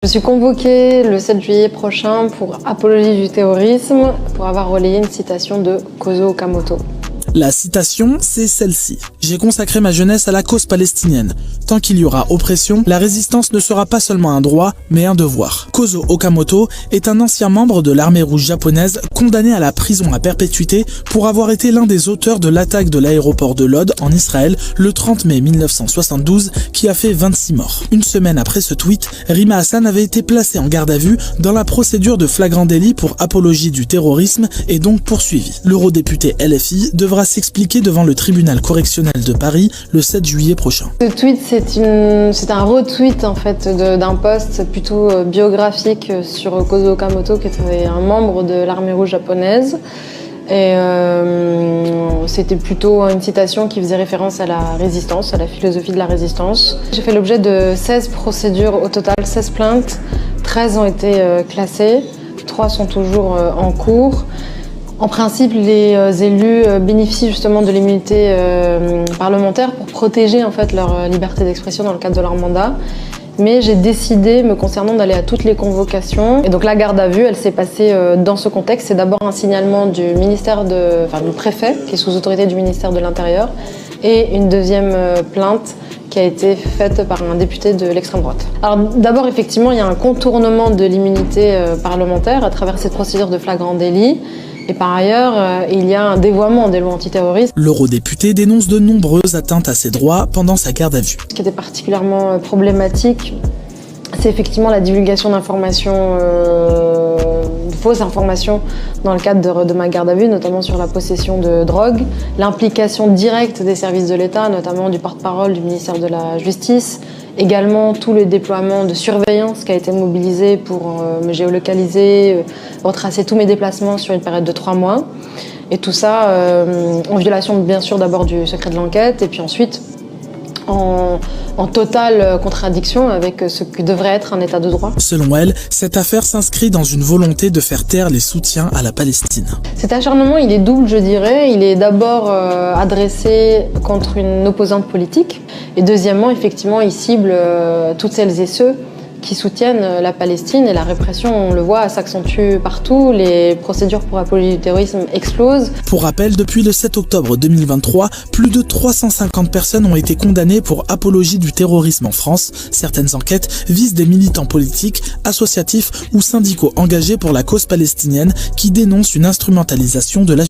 Je suis convoquée le 7 juillet prochain pour apologie du terrorisme, pour avoir relayé une citation de Kozo Okamoto. La citation, c'est celle-ci. « J'ai consacré ma jeunesse à la cause palestinienne. Tant qu'il y aura oppression, la résistance ne sera pas seulement un droit, mais un devoir. » Kozo Okamoto est un ancien membre de l'armée rouge japonaise condamné à la prison à perpétuité pour avoir été l'un des auteurs de l'attaque de l'aéroport de Lod en Israël le 30 mai 1972 qui a fait 26 morts. Une semaine après ce tweet, Rima Hassan avait été placée en garde à vue dans la procédure de flagrant délit pour apologie du terrorisme et donc poursuivie. L'eurodéputé LFI devra s'expliquer devant le tribunal correctionnel de Paris le 7 juillet prochain. Ce tweet, c'est un retweet en fait d'un post plutôt biographique sur Kozo Okamoto, qui était un membre de l'armée rouge japonaise. Et c'était plutôt une citation qui faisait référence à la résistance, à la philosophie de la résistance. J'ai fait l'objet de 16 procédures au total, 16 plaintes. 13 ont été classées, 3 sont toujours en cours. En principe, les élus bénéficient justement de l'immunité parlementaire pour protéger en fait leur liberté d'expression dans le cadre de leur mandat. Mais j'ai décidé, me concernant, d'aller à toutes les convocations. Et donc la garde à vue, elle s'est passée dans ce contexte. C'est d'abord un signalement du préfet, qui est sous autorité du ministère de l'Intérieur, et une deuxième plainte qui a été faite par un député de l'extrême droite. Alors d'abord, effectivement, il y a un contournement de l'immunité parlementaire à travers cette procédure de flagrant délit. Et par ailleurs, il y a un dévoiement des lois antiterroristes. L'eurodéputé dénonce de nombreuses atteintes à ses droits pendant sa garde à vue. Ce qui était particulièrement problématique, c'est effectivement la divulgation d'informations, fausses informations dans le cadre de ma garde à vue, notamment sur la possession de drogue, l'implication directe des services de l'État, notamment du porte-parole du ministère de la Justice, également tout le déploiement de surveillance qui a été mobilisé pour me géolocaliser, retracer tous mes déplacements sur une période de 3 mois. Et tout ça en violation bien sûr d'abord du secret de l'enquête et puis ensuite en totale contradiction avec ce que devrait être un état de droit. Selon elle, cette affaire s'inscrit dans une volonté de faire taire les soutiens à la Palestine. Cet acharnement, il est double, je dirais. Il est d'abord adressé contre une opposante politique et deuxièmement, effectivement, il cible toutes celles et ceux qui soutiennent la Palestine et la répression, on le voit, s'accentue partout. Les procédures pour apologie du terrorisme explosent. Pour rappel, depuis le 7 octobre 2023, plus de 350 personnes ont été condamnées pour apologie du terrorisme en France. Certaines enquêtes visent des militants politiques, associatifs ou syndicaux engagés pour la cause palestinienne qui dénoncent une instrumentalisation de la